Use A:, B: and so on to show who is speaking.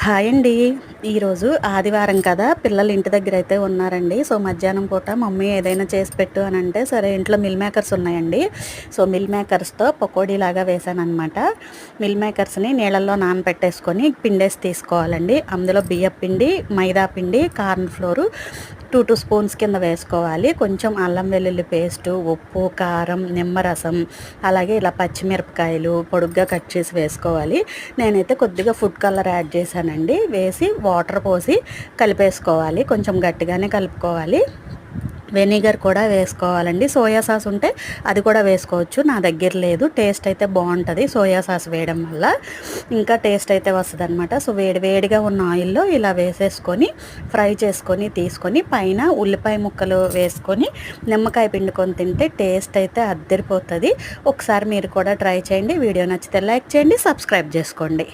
A: Hi అండి. ఈరోజు ఆదివారం కదా! పిల్లలు ఇంటి దగ్గర అయితే ఉన్నారండి. సో, మధ్యాహ్నం పూట మమ్మీ ఏదైనా చేసి పెట్టు అని అంటే, సరే ఇంట్లో మిల్ మేకర్స్ ఉన్నాయండి. సో, మిల్ మేకర్స్‌తో పకోడీలాగా వేశాననమాట. మిల్ మేకర్స్‌ని నీళ్ళల్లో నానబెట్టేసుకొని పిండేసి తీసుకోవాలండి. అందులో బియ్యపిండి, మైదా పిండి, కార్న్ ఫ్లోరు 2 స్పూన్స్ కింద వేసుకోవాలి. కొంచెం అల్లం వెల్లుల్లి పేస్టు, ఉప్పు, కారం, నిమ్మరసం, అలాగే ఇలా పచ్చిమిరపకాయలు పొడుగ్గా కట్ చేసి వేసుకోవాలి. నేనైతే కొద్దిగా ఫుడ్ కలర్ యాడ్ చేశానండి. వేసి వాటర్ పోసి కలిపేసుకోవాలి. కొంచెం గట్టిగానే కలుపుకోవాలి. వెనిగర్ కూడా వేసుకోవాలండి. సోయా సాస్ ఉంటే అది కూడా వేసుకోవచ్చు. నా దగ్గర లేదు. టేస్ట్ అయితే బాగుంటుంది సోయా సాస్ వేయడం వల్ల. ఇంకా టేస్ట్ అయితే వస్తుందన్నమాట. సో, వేడిగా ఉన్న ఆయిల్లో ఇలా వేసేసుకొని ఫ్రై చేసుకొని తీసుకొని పైన ఉల్లిపాయ ముక్కలు వేసుకొని నిమ్మకాయ పిండుకొని తింటే టేస్ట్ అయితే అద్దరిపోతుంది. ఒకసారి మీరు కూడా ట్రై చేయండి. వీడియో నచ్చితే లైక్ చేయండి, సబ్స్క్రైబ్ చేసుకోండి.